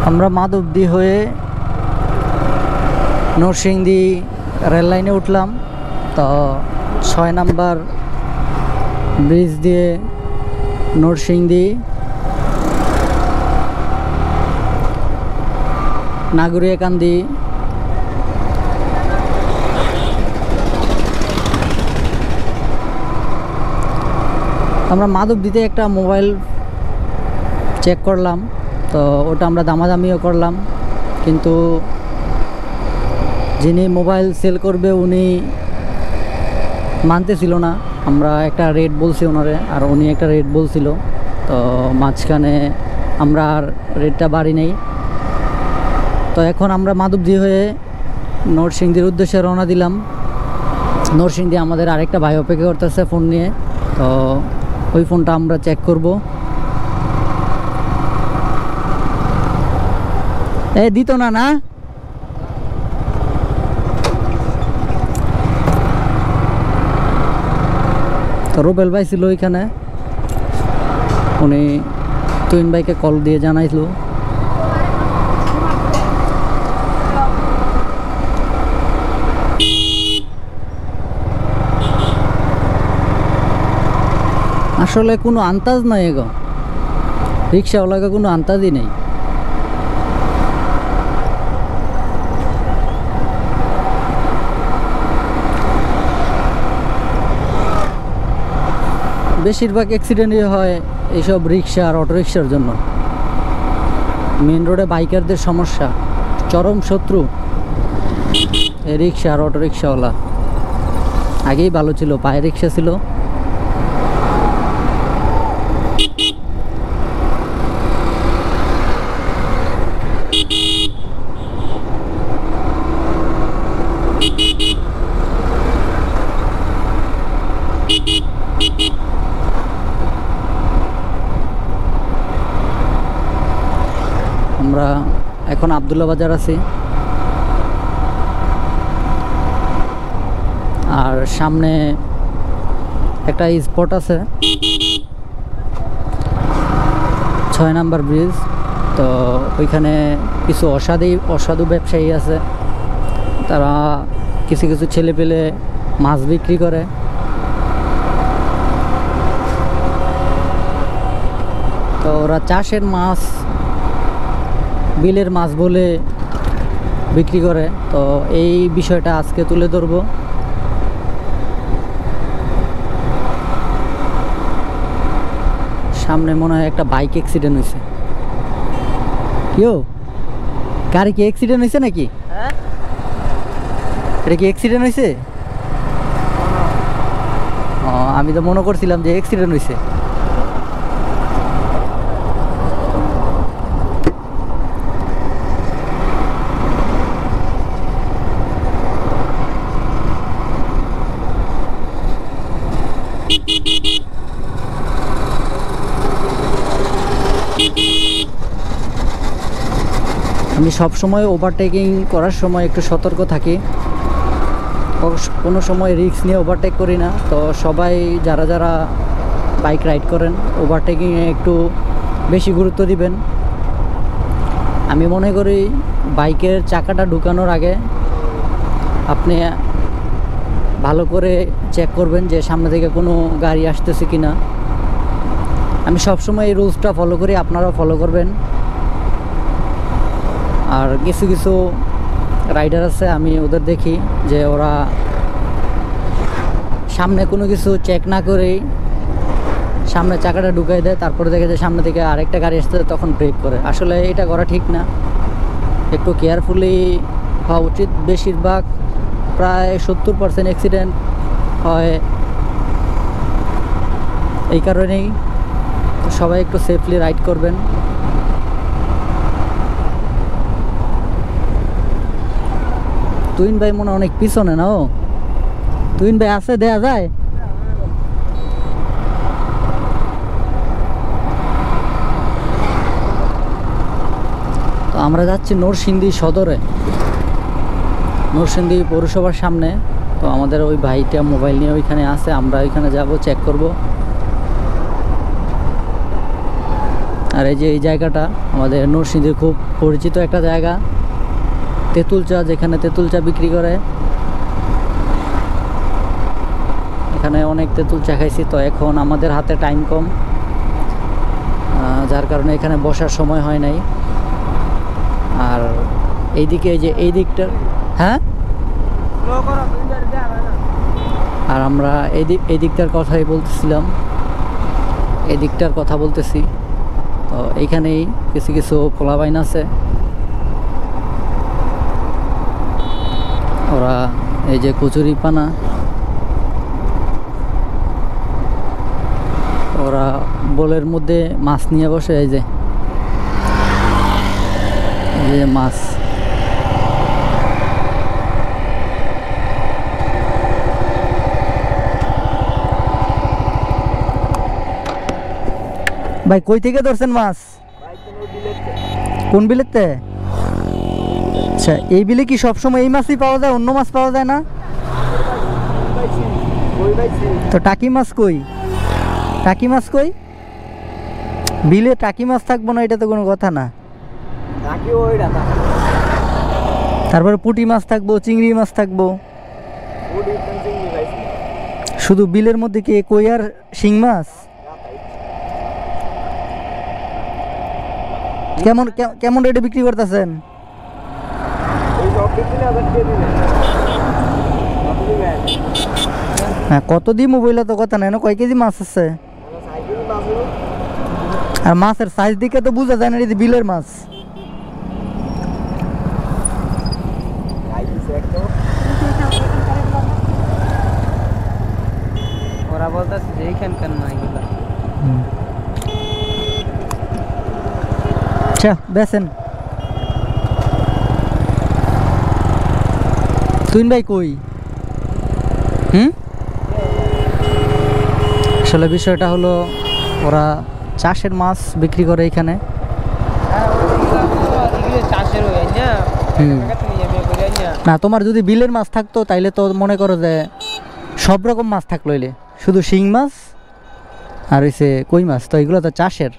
আমরা মাধবদী হয়ে নরসিংদী রেল লাইনে উঠলাম। তো 6 নাম্বার ব্রিজ দিয়ে নরসিংদী নাগরিয়াকান্দি আমরা মাধবদীতে একটা মোবাইল চেক করলাম। তো ওটা আমরা দামাদামিও করলাম, কিন্তু যিনি মোবাইল সেল করবে উনি মানতেছিল না। আমরা একটা রেট বলছি ওনারে, আর উনি একটা রেট বলছিল। তো মাঝখানে আমরা আর রেটটা বাড়ি নেই। তো এখন আমরা মাধবদী হয়ে নরসিংদীর উদ্দেশ্যে রওনা দিলাম। নরসিংদী আমাদের আরেকটা ভাই অপেক্ষা করতেছে ফোন নিয়ে। তো ওই ফোনটা আমরা চেক করব। দিত না না তো রুবেল ভাই ছিল ওইখানে, উনি তুইন ভাইকে কল দিয়ে জানাইছিল। আসলে কোনো আন্তাজ নাই, এগো রিক্সাওয়ালাকে কোনো আন্তাজই নেই। বেশিরভাগ অ্যাক্সিডেন্টই হয় এইসব রিক্সা আর অটোরিক্সার জন্য। মেন রোডে বাইকারদের সমস্যা, চরম শত্রু এই রিক্সা আর অটোরিক্সাওয়ালা। আগেই ভালো ছিল, পায়ে রিক্সা ছিল। আমরা এখন আবদুল্লাহ বাজার আছি, আর সামনে একটা স্পট আছে 6 নাম্বার ব্রিজ। তো ওইখানে কিছু অসাধু ব্যবসায়ী আছে, তারা কিছু কিছু ছেলে পেলে মাছ বিক্রি করে। তো ওরা চাষের মাছ বিলের মাছ বলে বিক্রি করে। তো এই বিষয়টা আজকে তুলে ধরব। সামনে মনে হয় একটা বাইক অ্যাক্সিডেন্ট হয়েছে। কেউ গাড়ি কি অ্যাক্সিডেন্ট হয়েছে নাকি? এটা কি অ্যাক্সিডেন্ট হয়েছে? আমি তো মনে করছিলাম যে অ্যাক্সিডেন্ট হয়েছে। আমি সবসময় ওভারটেকিং করার সময় একটু সতর্ক থাকি, কোনো সময় রিস্ক নিয়ে ওভারটেক করি না। তো সবাই যারা যারা বাইক রাইড করেন ওভারটেকিংয়ে একটু বেশি গুরুত্ব দিবেন। আমি মনে করি বাইকের চাকাটা ঢুকানোর আগে আপনি ভালো করে চেক করবেন যে সামনে থেকে কোনো গাড়ি আসতেছে কি না। আমি সবসময় এই রুলসটা ফলো করি, আপনারাও ফলো করবেন। আর কিছু কিছু রাইডার আছে, আমি ওদের দেখি যে ওরা সামনে কোনো কিছু চেক না করেই সামনে চাকাটা ঢুকাই দেয়, তারপরে দেখে যে সামনে থেকে আরেকটা গাড়ি আসতে তখন ব্রেক করে। আসলে এটা করা ঠিক না, একটু কেয়ারফুলি হওয়া উচিত। বেশিরভাগ প্রায় 70% অ্যাক্সিডেন্ট হয় এই কারণেই। সবাই একটু সেফলি রাইড করবেন। তুইন ভাই মনে অনেক পিছনে না? ও তুইন ভাই আছে, দেয়া যায়? তো আমরা যাচ্ছি নরসিংদী সদরে, নরসিংদী পৌরসভার সামনে। তো আমাদের ওই ভাইটা মোবাইল নিয়ে ওইখানে আছে, আমরা ওইখানে যাব, চেক করব। আর এই যে এই জায়গাটা আমাদের নরসিংদীর খুব পরিচিত একটা জায়গা, তেঁতুল চা, যেখানে তেঁতুল চা বিক্রি করে। এখানে অনেক তেঁতুল চা খাইছি। তো এখন আমাদের হাতে টাইম কম, যার কারণে এখানে বসার সময় হয় নাই। আর এইদিকে এই যে এই দিকটা, হ্যাঁ, আর আমরা এই দিকটার কথাই বলতেছিলাম, এই দিকটার কথা বলতেছি। তো এইখানেই কিছু কিছু পোলাপাইন আছে, ওরা এই যে কচুরি পানা, ওরা বোলের মধ্যে মাছ নিয়ে বসে। এই যে মাছ, ভাই কই থেকে ধরছেন মাছ? কোন বিলেতে? আচ্ছা, এই বিলে কি সবসময় এই মাছই পাওয়া যায়, অন্য মাছ পাওয়া যায় না? তো টাকি মাছ কই? টাকি মাছ কই? বিলে টাকি মাছ থাকবো না, এটা তো কোনো কথা না। তারপরে পুঁটি মাছ থাকবো, চিংড়ি মাছ থাকবো। শুধু বিলের মধ্যে কি কই আর শিং মাছ? কেমন কেমন রেটে বিক্রি করতেছেন? হ্যাঁ, কত দিমু বইলা তো কথা নাই না। কয় কেজি মাছ আছে? আর মাছের সাইজ দিকে তো বোঝা যায় না, এই বিলের মাছ। ওরা বলতেছে যে এইখানকার না এগুলা। আচ্ছা, বেছেন। তুইন ভাই কই? আসলে বিষয়টা হলো, ওরা চাষের মাছ বিক্রি করে এখানে। না, তোমার যদি বিলের মাছ থাকতো তাইলে তো মনে করো যে সব রকম মাছ থাকলো, এলে শুধু শিং মাছ আর হইছে কই মাছ, তো এগুলো তো চাষের।